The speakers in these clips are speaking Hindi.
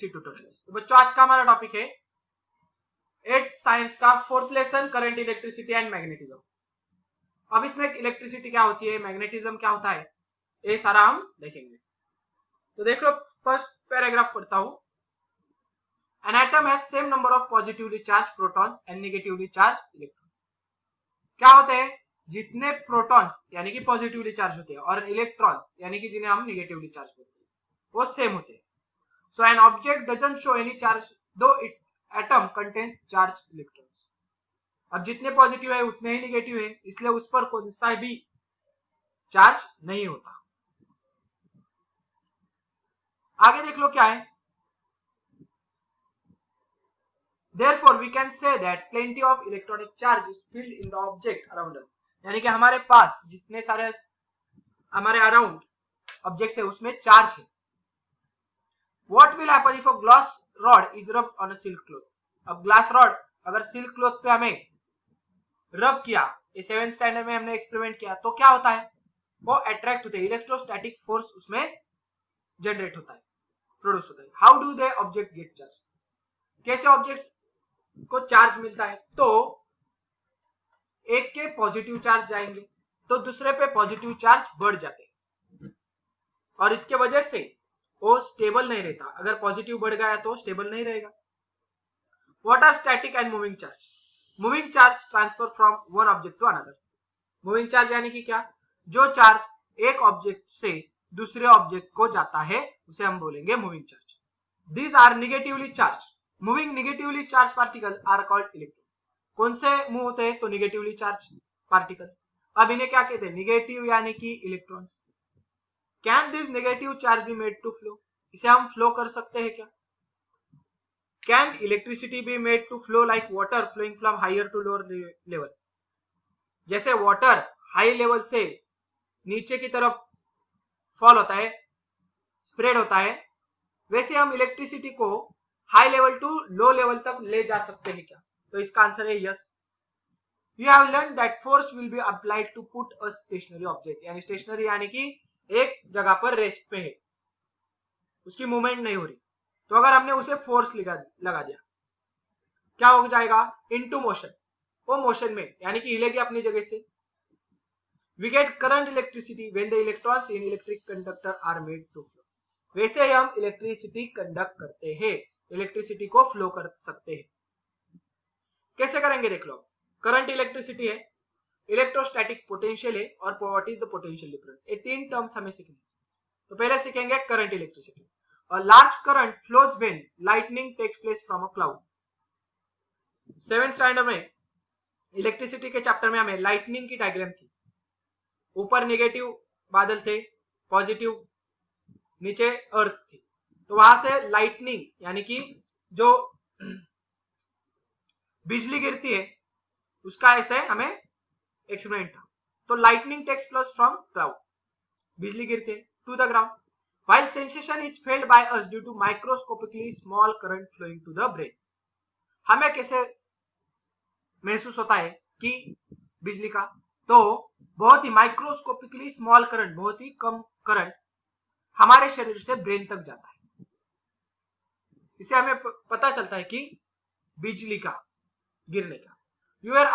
MPC tutorials. तो बच्चों आज का हमारा टॉपिक है 8th साइंस का 4th lesson current, electricity and magnetism. अब इसमें इलेक्ट्रिसिटी क्या होती है, मैग्नेटिज्म क्या होता है, ये सारा हम देखेंगे। तो देख लो, फर्स्ट पैराग्राफ पढ़ता हूं। An atom has same number of positively charged protons and negatively charged electrons। क्या होते हैं, जितने प्रोटॉन्स यानी कि पॉजिटिवली चार्ज होते हैं और इलेक्ट्रॉन्स यानी कि जिन्हें हम निगेटिवली चार्ज करते हैं वो सेम होते हैं। So an object doesn't show any charge though its atom contains charge electrons. अब जितने पॉजिटिव है उतने ही निगेटिव है, इसलिए उस पर कौन सा भी चार्ज नहीं होता। आगे देख लो क्या है। Therefore, we can say that plenty of electronic charge is filled in the object around us। यानी कि हमारे पास जितने सारे हमारे अराउंड ऑब्जेक्ट्स है उसमें चार्ज है। What will happen if a glass rod is rubbed on a silk cloth? अब ग्लास रॉड अगर सिल्क क्लॉथ पे हमें रब किया, ये 7th स्टैंडर्ड में हमने एक्सपेरिमेंट किया, तो क्या होता है, वो अट्रैक्ट होते हैं, इलेक्ट्रोस्टैटिक फोर्स उसमें जनरेट होता है, प्रोड्यूस होता है। How do they object gate charge, कैसे ऑब्जेक्ट्स को चार्ज मिलता है, तो एक के पॉजिटिव चार्ज जाएंगे तो दूसरे पे पॉजिटिव चार्ज बढ़ जाते हैं और इसके वजह से वो स्टेबल नहीं रहता। अगर पॉजिटिव बढ़ गया तो स्टेबल नहीं रहेगा। What are static and moving charge? Moving charge transfer from one object to another. Moving charge यानी कि क्या, जो चार्ज एक ऑब्जेक्ट से दूसरे ऑब्जेक्ट को जाता है उसे हम बोलेंगे moving charge. These are negatively charge. Moving negatively charge particle are called electron. कौन से मूव होते हैं, तो निगेटिवली चार्ज पार्टिकल्स। अब इन्हें क्या कहते हैं, निगेटिव यानी कि electrons. Can this negative charge be made to flow? इसे हम फ्लो कर सकते हैं क्या? Can electricity be made to flow like water flowing from higher to lower level? जैसे वाटर हाई लेवल से नीचे की तरफ फॉल होता है, स्प्रेड होता है, वैसे हम इलेक्ट्रिसिटी को high level to low level तक ले जा सकते हैं क्या? तो इसका आंसर है yes. You have learn that force will be applied to put a stationary object. यानी स्टेशनरी यानी कि एक जगह पर रेस्ट पे है, उसकी मूवमेंट नहीं हो रही, तो अगर हमने उसे फोर्स लगा दिया क्या हो जाएगा, इनटू मोशन, वो मोशन में यानी कि हिलेगी अपनी जगह से। We get current electricity when the electrons in electric conductor are made to flow. वैसे ही हम इलेक्ट्रिसिटी कंडक्ट करते हैं, इलेक्ट्रिसिटी को फ्लो कर सकते हैं। कैसे करेंगे देख लो। करंट इलेक्ट्रिसिटी है, इलेक्ट्रोस्टैटिक पोटेंशियल है और what is the potential difference. ये तीन टर्म्स हमें सीखने। तो पहले सीखेंगे current electricity. A large current flows when lightning takes place from a cloud। 7th standard में इलेक्ट्रिसिटी के चैप्टर में हमें लाइटनिंग की डायग्राम थी। ऊपर नेगेटिव बादल थे, पॉजिटिव नीचे अर्थ थी, तो वहां से लाइटनिंग यानी कि जो बिजली गिरती है उसका ऐसे हमें एक्सपेरिमेंट था। तो lightning takes place from cloud, बिजली गिरती है, to the ground, while sensation is felt by us due to microscopically small current flowing to the brain। हमें कैसे महसूस होता है कि बिजली का, तो बहुत ही माइक्रोस्कोपिकली स्मॉल करंट, बहुत ही कम करंट हमारे शरीर से ब्रेन तक जाता है। इससे हमें पता चलता है कि बिजली का गिरने का। You are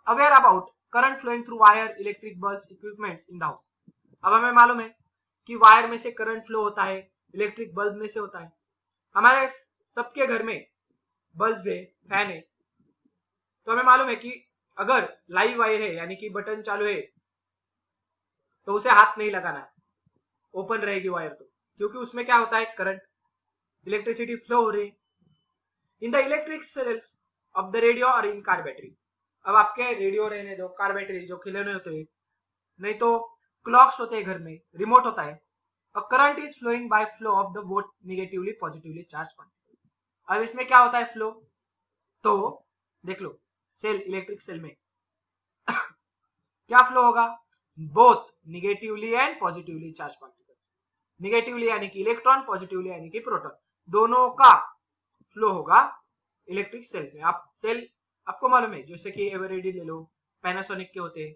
aware about current flowing through wire, electric bulb, equipments in the house. अब हमें मालूम है कि वायर में से करंट फ्लो होता है, इलेक्ट्रिक बल्ब में से होता है। हमारे सबके घर में बल्ब है, फैन है, तो हमें मालूम है कि अगर लाइव वायर है यानी कि बटन चालू है तो उसे हाथ नहीं लगाना है, ओपन रहेगी वायर, तो क्योंकि उसमें क्या होता है, करंट, इलेक्ट्रिसिटी फ्लो हो रही है। In the electric sales of the radio और इन कार बैटरी। अब आपके रेडियो रहने दो, कार बैटरी जो खिलौने होते हैं, नहीं तो क्लॉक्स होते हैं घर में, रिमोट होता है। A current is flowing by flow of the both negatively positively charged particles। अब इसमें क्या होता है फ्लो, तो देख लो सेल, इलेक्ट्रिक सेल में क्या फ्लो होगा, both negatively and positively charge particles. Negatively यानी कि इलेक्ट्रॉन, पॉजिटिवली यानी कि प्रोटॉन, दोनों का फ्लो होगा इलेक्ट्रिक सेल में। आप सेल आपको मालूम है, जैसे कि एवरेडी ले लो, पैनासोनिक के होते हैं,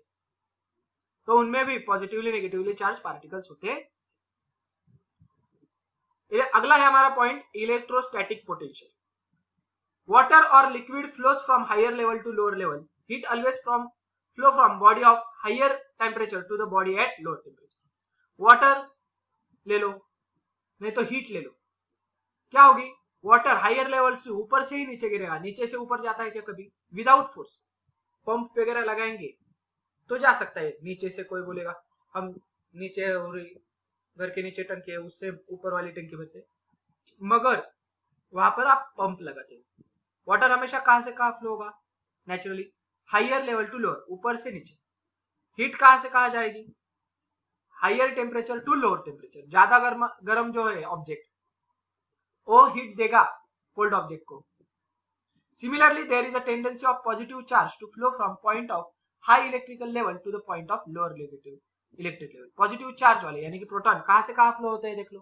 तो उनमें भी पॉजिटिवली नेगेटिवली चार्ज पार्टिकल्स होते हैं। अगला है हमारा पॉइंट इलेक्ट्रोस्टैटिक पोटेंशियल। वाटर और liquid flows from higher level to lower level, heat always flow from body of higher temperature to the body at lower temperature. Water ले लो नहीं तो हीट ले लो, क्या होगी, वाटर हायर लेवल से ऊपर से ही नीचे गिरेगा, नीचे से ऊपर जाता है क्या कभी, विदाउट फोर्स। पंप वगैरह लगाएंगे तो जा सकता है नीचे से, कोई बोलेगा हम नीचे घर के नीचे टंकी है उससे ऊपर वाली टंकी भरते, मगर वहां पर आप पंप लगाते हो। वाटर हमेशा कहां से कहां फ्लो होगा, naturally higher level to lower, ऊपर से नीचे। हीट कहां से कहां जाएगी, higher temperature to lower temperature. ज्यादा गर्म जो है ऑब्जेक्ट वो हीट देगा कोल्ड ऑब्जेक्ट को। Similarly there is a tendency of positive charge to flow from point of high electrical level to the point of lower negative electric level. Positive charge वाले यानी कि प्रोटॉन कहां से कहां फ्लो होते हैं देख लो,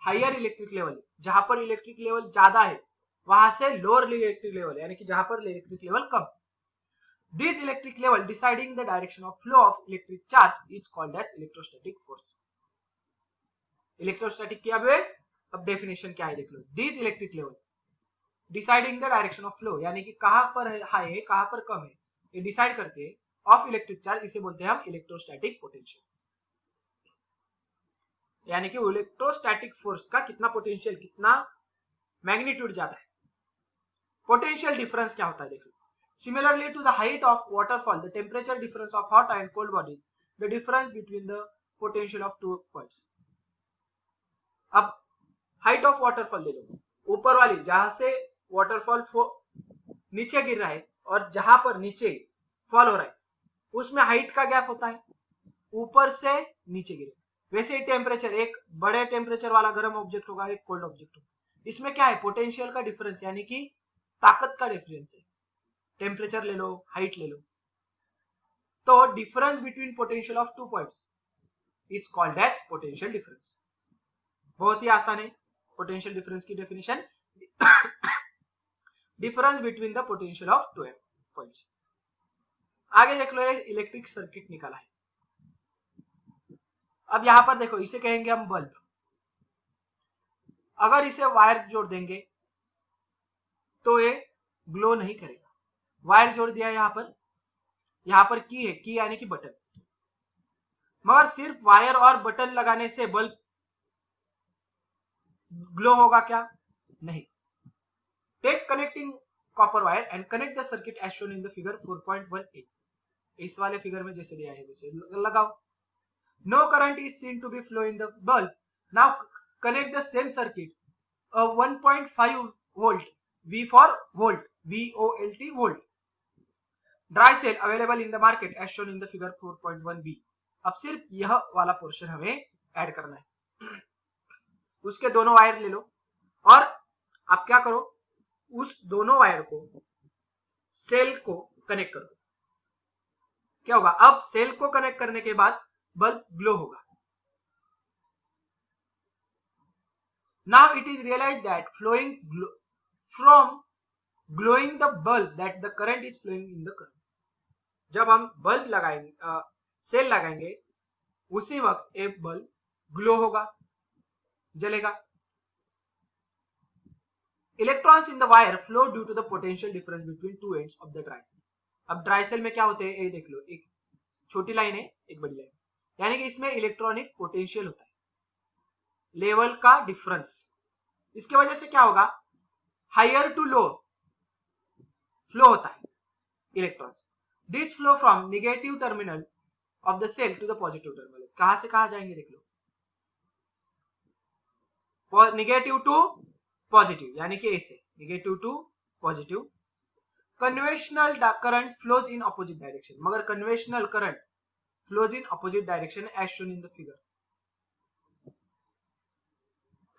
हायर इलेक्ट्रिक लेवल, जहां पर इलेक्ट्रिक लेवल ज्यादा है वहां से लोअर इलेक्ट्रिक लेवल यानी कि जहां पर इलेक्ट्रिक लेवल कम। This electric level deciding the direction of flow of electric charge is called as electrostatic force. Electrostatic की अब डेफिनेशन क्या है देख लो, this electric level deciding the direction of flow यानी कि कहां पर हाई है कहां पर कम है ये डिसाइड करते हैं ऑफ इलेक्ट्रिक चार्ज, इसे बोलते हैं हम इलेक्ट्रोस्टैटिक पोटेंशियल। यानी कि इलेक्ट्रोस्टैटिक फोर्स का कितना पोटेंशियल, कितना मैग्नीट्यूड जाता है। पोटेंशियल डिफरेंस क्या होता है देखो, similarly to the height of waterfall the temperature difference of hot and cold body the difference between the potential of two points. अब हाइट ऑफ वाटरफॉल ले लो, ऊपर वाली जहां से वाटरफॉल नीचे गिर रहा है और जहां पर नीचे फॉल हो रहा है उसमें हाइट का गैप होता है, ऊपर से नीचे गिरे। वैसे ही टेम्परेचर, एक बड़े टेम्परेचर वाला गर्म ऑब्जेक्ट होगा, एक कोल्ड ऑब्जेक्ट होगा, इसमें क्या है, पोटेंशियल का डिफरेंस यानी कि ताकत का डिफरेंस है। टेम्परेचर ले लो, हाइट ले लो, तो difference between potential of two points is called as potential difference. बहुत ही आसान है पोटेंशियल डिफरेंस की definition, difference between the potential of two points. आगे देख लो, इलेक्ट्रिक सर्किट निकाला है। अब यहां पर देखो, इसे कहेंगे हम बल्ब। अगर इसे वायर जोड़ देंगे तो ये ग्लो नहीं करेगा। वायर जोड़ दिया यहां पर की है, की यानी कि बटन, मगर सिर्फ वायर और बटन लगाने से बल्ब ग्लो होगा क्या, नहीं। Take connecting copper wire and connect the circuit as shown in the figure 4.18। इस वाले फिगर में जैसे दिया है वैसे लगाओ। No current is seen to be flowing in the bulb. Now connect the same circuit. A 1.5 volt, V for volt, VOLT volt. Dry cell available in the market as shown in the figure 4.1b. अब सिर्फ यह वाला पोर्शन हमें ऐड करना है। उसके दोनों वायर ले लो और आप क्या करो, उस दोनों वायर को सेल को कनेक्ट करो। क्या होगा, अब सेल को कनेक्ट करने के बाद बल्ब ग्लो होगा। Now it is realized that from glowing the bulb that the current is flowing in the current. जब हम बल्ब लगाएंगे, सेल लगाएंगे, उसी वक्त एक बल्ब ग्लो होगा, जलेगा। Electrons in the wire flow due to the potential difference between two ends of the dry cell. अब ड्राई सेल में क्या होते हैं, ये देख लो, एक छोटी लाइन है, एक बड़ी लाइन, यानी कि इसमें इलेक्ट्रॉनिक पोटेंशियल होता है, लेवल का डिफरेंस। इसके वजह से क्या होगा, हायर टू लो फ्लो होता है electrons. This flow from negative terminal of the cell to the positive terminal. कहां से कहां जाएंगे देख लो, नेगेटिव टू पॉजिटिव यानी कि ऐसे, negative to positive. Conventional current flows in opposite direction, मगर conventional current flows in opposite direction as shown in the figure,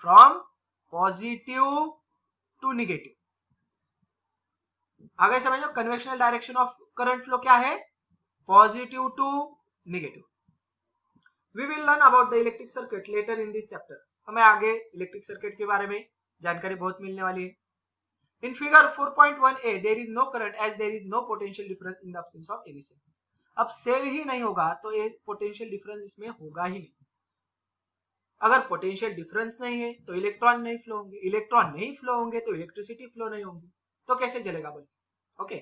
from positive to negative। आगे समझो, conventional direction of current flow क्या है, positive to negative. We will learn about the electric circuit later in this chapter. हमें आगे इलेक्ट्रिक सर्किट के बारे में जानकारी बहुत मिलने वाली है। In figure 4.1a there is no current as there is no potential difference in the absence of any cell. अब सेल ही नहीं होगा तो एक पोटेंशियल डिफरेंस इसमें होगा ही नहीं। अगर पोटेंशियल डिफरेंस नहीं है तो इलेक्ट्रॉन नहीं फ्लो होंगे, इलेक्ट्रॉन नहीं फ्लो होंगे तो इलेक्ट्रिसिटी फ्लो नहीं होगी, तो कैसे चलेगा बोलिए? Okay,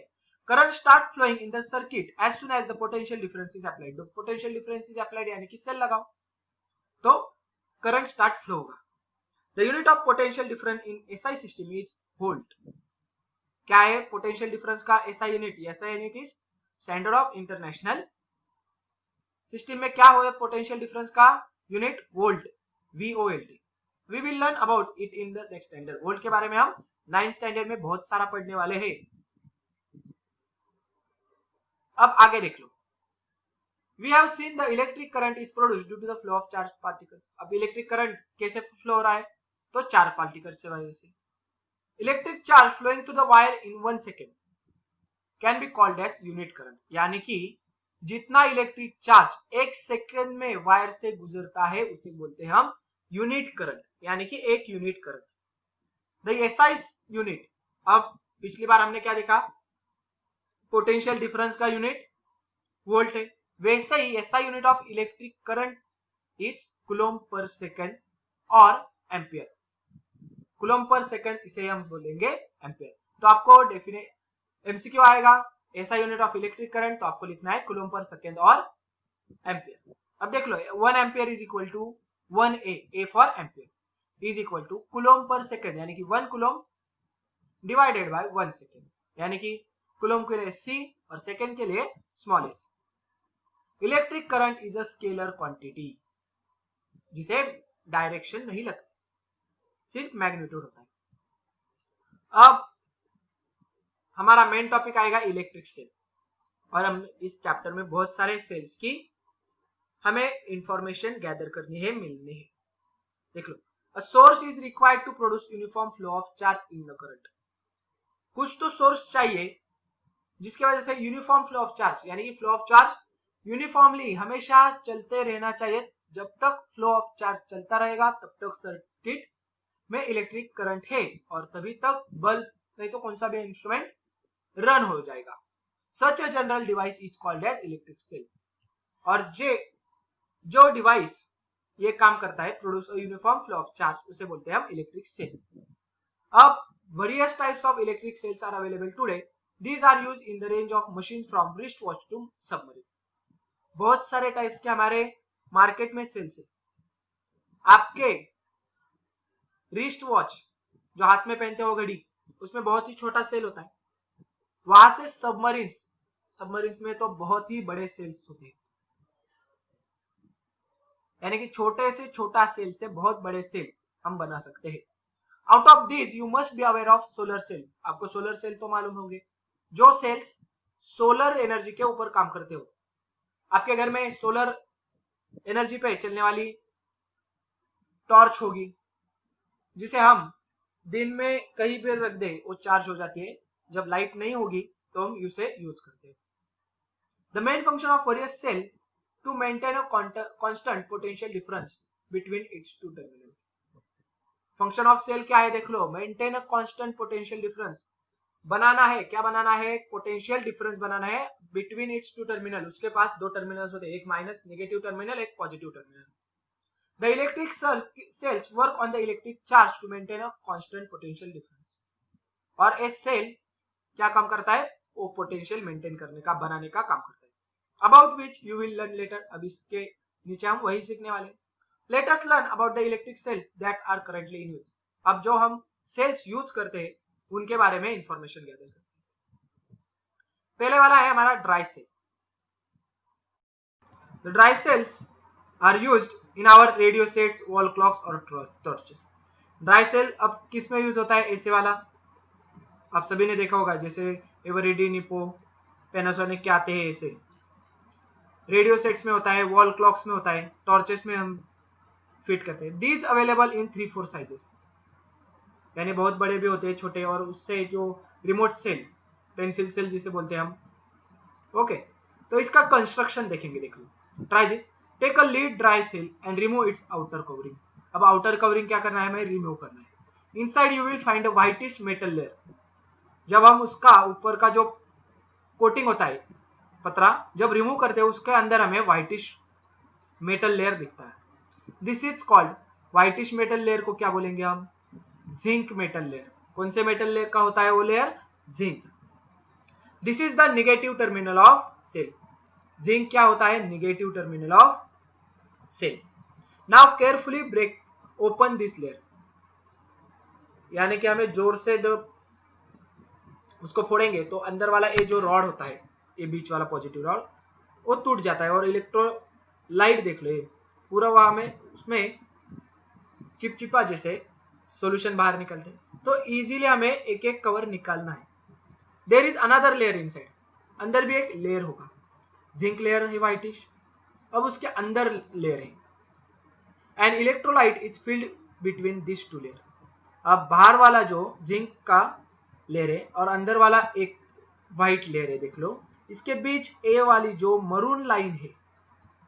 current start flowing in the circuit as soon as the potential difference is applied. Potential difference is applied यानी कि सेल लगाओ तो करंट स्टार्ट फ्लो होगा। The unit of potential difference in SI system is volt. क्या है पोटेंशियल डिफरेंस का SI unit? SI unit is standard of international system में क्या हो पोटेंशियल डिफरेंस का unit? Volt, VOLT। We will learn about it in the next standard. Volt के बारे में हम 9th स्टैंडर्ड में बहुत सारा पढ़ने वाले हैं। अब आगे देख लो। We have seen the electric current is produced due to the flow of charged particles। अब इलेक्ट्रिक करंट कैसे फ्लो हो रहा है? तो चार्ज पार्टिकल से वजह से। Electric charge flowing through the wire in 1 second can be called as unit current. यानी कि जितना इलेक्ट्रिक चार्ज 1 सेकेंड में वायर से गुजरता है उसे बोलते हैं हम यूनिट करंट, यानी कि 1 unit current. The SI unit, अब पिछली बार हमने क्या देखा? पोटेंशियल डिफरेंस का यूनिट वोल्ट है, वैसे ही SI unit of electric current is coulomb per second और एम्पियर। कूलम पर सेकंड इसे हम बोलेंगे एम्पियर। तो आपको डेफिनेट एमसीक्यू आएगा SI unit of electric current, तो आपको लिखना है कूलम पर सेकंड और एम्पियर। अब देख लो 1 ampere is equal to 1 A for ampere is equal to coulomb per second, यानी कि 1 कूलम डिवाइडेड बाय 1 सेकंड, यानी कि कूलम के लिए सी और सेकंड के लिए small S. Electric current is a scalar quantity जिसे डायरेक्शन नहीं लगती, सिर्फ मैग्नीट्यूड होता है। अब हमारा मेन टॉपिक आएगा इलेक्ट्रिक सेल, और हम इस चैप्टर में बहुत सारे सेल्स की हमें इंफॉर्मेशन गैदर करनी है, मिलनी है। देख लो, a source is required to produce uniform flow of charge in the current. कुछ तो सोर्स चाहिए जिसकी वजह से यूनिफॉर्म फ्लो ऑफ चार्ज, यानी कि फ्लो ऑफ चार्ज यूनिफॉर्मली हमेशा चलते रहना चाहिए। जब तक फ्लो ऑफ चार्ज चलता रहेगा तब तक सर्किट में इलेक्ट्रिक करंट है, और तभी तक बल्ब नहीं तो कौन सा भी इंस्ट्रूमेंट रन हो जाएगा। Such a general device is called as electric cell. और जो डिवाइस ये काम करता है produce uniform flow of charge, उसे बोलते हैं हम इलेक्ट्रिक सेल। अब various types of electric cells are available today. These are used in the range of machines from wristwatch to submarine। बहुत सारे टाइप्स के हमारे मार्केट में सेल्स है। आपके रिस्ट वॉच जो हाथ में पहनते हो घड़ी, उसमें बहुत ही छोटा सेल होता है। वहां से सबमरीन्स में तो बहुत ही बड़े सेल्स होते हैं, यानी कि छोटे से छोटा सेल से बहुत बड़े सेल हम बना सकते हैं। Out of this you must be aware of solar cell. आपको सोलर सेल तो मालूम होंगे, जो सेल्स सोलर एनर्जी के ऊपर काम करते हो। आपके घर में सोलर एनर्जी पे चलने वाली टॉर्च होगी, जिसे हम दिन में कहीं भी रख दे वो चार्ज हो जाती है। जब लाइट नहीं होगी तो हम उसे यूज करते हैं। The main function of various cell to maintain a constant potential difference between its two terminal. Function of cell क्या है? देख लो, maintain a constant potential difference बनाना है। क्या बनाना है? पोटेंशियल डिफरेंस बनाना है बिटवीन इट्स टू टर्मिनल। उसके पास दो टर्मिनल्स होते हैं, एक माइनस नेगेटिव टर्मिनल, एक positive terminal. The electric cells work on the electric charge to maintain a constant potential difference. और ए सेल क्या काम करता है? वो पोटेंशियल मेंटेन करने का, बनाने का काम करता है। About which you will learn later. अब इसके नीचे हम वही सीखने वाले। Let us learn about the electric cells that are currently in use. अब जो हम सेल्स यूज करते हैं उनके बारे में इंफॉर्मेशन गैदर करते हैं। पहले वाला है हमारा dry cell. The dry cells are used in our radio sets, wall clocks और टॉर्चेस। ड्राई सेल अब किस में यूज होता है? ऐसे वाला आप सभी ने देखा होगा, जैसे एवरीडी, निपो, पैनासोनिक के आते हैं, ऐसे रेडियो सेट्स में होता है, वॉल क्लॉक्स में होता है, टॉर्चेस में हम फिट करते हैं। दीज अवेलेबल इन 3-4 साइजेस, यानी बहुत बड़े भी होते हैं, छोटे, और उससे जो रिमोट सेल, पेंसिल सेल जिसे बोलते हैं हम। ओके, तो इसका कंस्ट्रक्शन देखेंगे। देख लो, try this. Take a lead dry cell and remove its outer covering. अब आउटर कवरिंग क्या करना है? हमें रिमूव करना है। Inside you will find a whitish metal layer. जब हम उसका ऊपर का जो कोटिंग होता है, पतरा, जब रिमूव करते हैं उसके अंदर हमें व्हाइटिश मेटल लेयर दिखता है। This is called whitish metal layer को क्या बोलेंगे हम? Zinc metal layer. कौन से मेटल लेयर का होता है वो layer? Zinc. This is the negative terminal of cell. Zinc क्या होता है? Negative terminal of cell. Now carefully break open this layer, यानी कि हमें जोर से जब उसको फोड़ेंगे तो अंदर वाला ये जो रॉड होता है, ये बीच वाला पॉजिटिव रॉड, वो टूट जाता है और इलेक्ट्रोलाइट देख लो, ये पूरा वहां में उसमें चिपचिपा जैसे सॉल्यूशन बाहर निकलते हैं। तो इजीली हमें एक एक कवर निकालना है। There is another layer inside, अंदर भी एक लेयर होगा। जिंक लेयर है व्हाइटिश, अब उसके अंदर लेयर है। And electrolyte is filled between this two layer. अब बाहर वाला जो जिंक का लेयर है और अंदर वाला एक व्हाइट लेयर है, देख लो इसके बीच ए वाली जो मरून लाइन है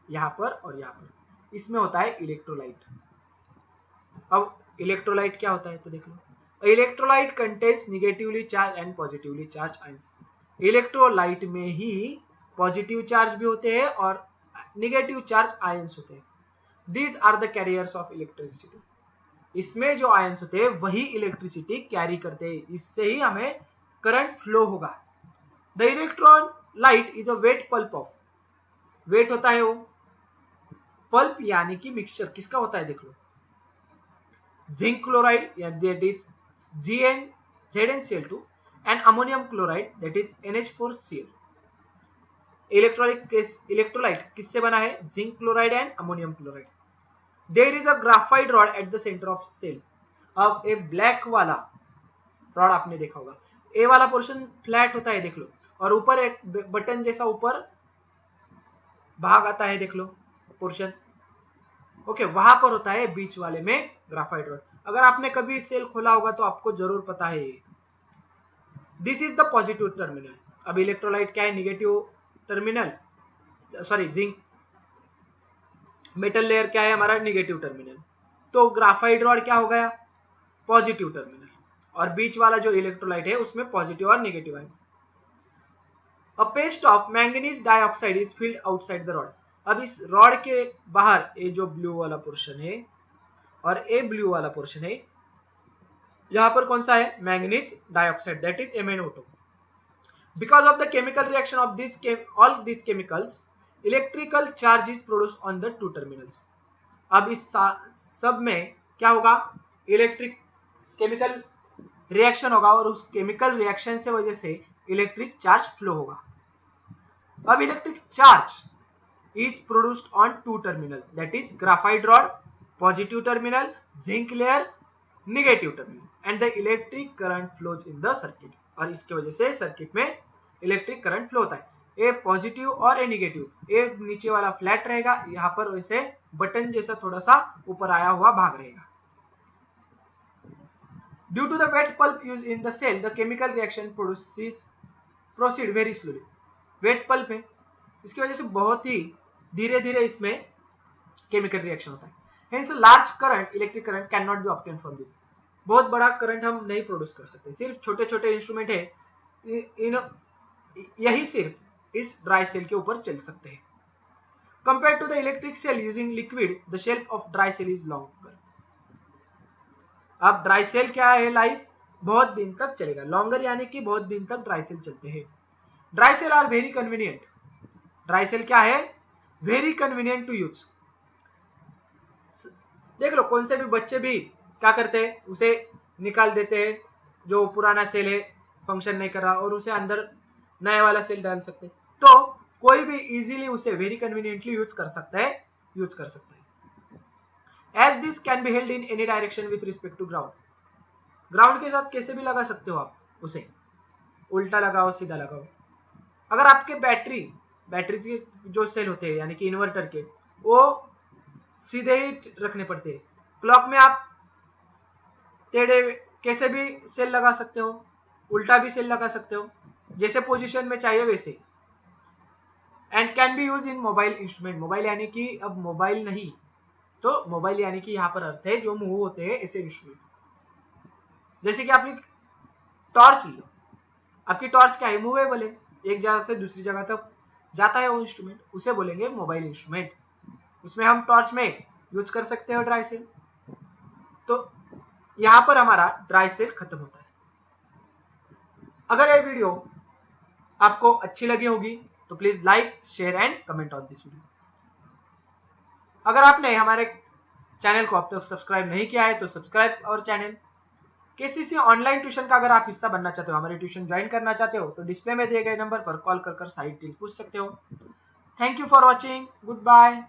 यहां पर और यहां पर, इसमें होता है इलेक्ट्रोलाइट। अब इलेक्ट्रोलाइट क्या होता है तो देख लो, electrolyte contains negatively charge and positively charge ions. Electrolyte में ही पॉजिटिव चार्ज भी होते हैं और निगेटिव चार्ज आयंस होते हैं। These are the carriers of electricity. इसमें जो आयंस होते हैं वही इलेक्ट्रिसिटी कैरी करते हैं, इससे ही हमें करंट फ्लो होगा। The electrolyte is a wet pulp of, wet होता है वो पल्प यानी कि मिक्सचर, किसका होता है देख लो, zinc chloride that is ZnCl2 and ammonium chloride that is NH4Cl। Electrolyte किससे बना है? Zinc chloride and ammonium chloride. There is a graphite rod at the centre of cell. अब ए ब्लैक वाला रॉड आपने देखा होगा, ए वाला पोर्शन फ्लैट होता है देख लो, और ऊपर एक बटन जैसा ऊपर भाग आता है देख लो पोर्शन, ओके, वहां पर होता है बीच वाले में ग्राफाइट रॉड। अगर आपने कभी सेल खोला होगा तो आपको जरूर पता है ये। This is the positive terminal. अब इलेक्ट्रोलाइट क्या है? Negative terminal, sorry zinc metal layer क्या है हमारा? Negative terminal. तो ग्राफाइट रॉड क्या हो गया? पॉजिटिव टर्मिनल, और बीच वाला जो इलेक्ट्रोलाइट है उसमें पॉजिटिव और negative ions. A paste of manganese dioxide is field outside the rod. अब इस रॉड के बाहर ये जो ब्लू वाला पोर्शन है और ये ब्लू वाला पोर्शन है, यहां पर कौन सा है? Manganese dioxide that is MnO2। Because of the chemical reaction of this all this chemicals electrical charge is produce on the two terminals. अब इस सब में क्या होगा? इलेक्ट्रिक केमिकल रिएक्शन होगा और उस केमिकल रिएक्शन से वजह से इलेक्ट्रिक चार्ज फ्लो होगा। अब electric charge is produced on two terminal that is graphite rod, positive terminal, zinc layer, negative terminal, and the electric current flows in the circuit. और इसके वजह से सर्किट में इलेक्ट्रिक करंट फ्लो होता है। ए पॉजिटिव और ए निगेटिव, ए नीचे वाला फ्लैट रहेगा, यहाँ पर वैसे बटन जैसा थोड़ा सा ऊपर आया हुआ भाग रहेगा। Due to the wet pulp use in the cell the chemical reaction proceed very slowly. Wet pulp है, इसकी वजह से बहुत ही धीरे धीरे इसमें केमिकल रिएक्शन होता है। Hence large current electric current can not be obtain from this. बहुत बड़ा करंट हम नहीं प्रोड्यूस कर सकते, सिर्फ छोटे छोटे इंस्ट्रूमेंट है, यही सिर्फ इस ड्राई सेल के ऊपर चल सकते हैं। Compare to the electric cell using liquid the shelf of dry cell is longer. अब ड्राई सेल क्या है? लाइफ बहुत दिन तक चलेगा, लॉन्गर यानी कि बहुत दिन तक ड्राई सेल चलते हैं। Dry cell are very convenient. Dry cell क्या है? Very convenient to use. देख लो कौन से भी बच्चे भी क्या करते हैं, उसे निकाल देते हैं, जो पुराना सेल है फंक्शन नहीं कर रहा, और उसे अंदर नया वाला सेल डाल सकते हैं। तो कोई भी इजीली उसे वेरी कन्वीनियंटली यूज कर सकता है। As this can be held in any direction with respect to ground. Ground के साथ कैसे भी लगा सकते हो आप उसे, उल्टा लगाओ सीधा लगाओ। अगर आपके बैटरी के जो सेल होते हैं यानी कि इन्वर्टर के, वो सीधे ही रखने पड़ते हैं। क्लॉक में आप टेढ़े कैसे भी सेल लगा सकते हो, उल्टा भी सेल लगा सकते हो, जैसे पोजीशन में चाहिए वैसे। And can be use in mobile instrument. Mobile यानी कि अब मोबाइल नहीं तो मोबाइल यानी कि यहाँ पर अर्थ है जो मूव होते हैं ऐसे इंस्ट्रूमेंट। जैसे कि आपकी टॉर्च लो, आपकी टॉर्च क्या है? मूवेबल है, एक जगह से दूसरी जगह तक जाता है वो इंस्ट्रूमेंट, उसे बोलेंगे मोबाइल इंस्ट्रूमेंट। उसमें हम टॉर्च में यूज कर सकते हो ड्राई सेल। तो यहाँ पर हमारा ड्राई सेल खत्म होता है। अगर ये वीडियो आपको अच्छी लगी होगी तो please like, share and comment on this video. अगर आपने हमारे चैनल को अब तक सब्सक्राइब नहीं किया है तो subscribe our channel. KCC online tuition का अगर आप हिस्सा बनना चाहते हो, हमारे ट्यूशन ज्वाइन करना चाहते हो तो डिस्प्ले में दिए गए नंबर पर कॉल कर सारी डिटेल्स पूछ सकते हो। Thank you for watching, good bye.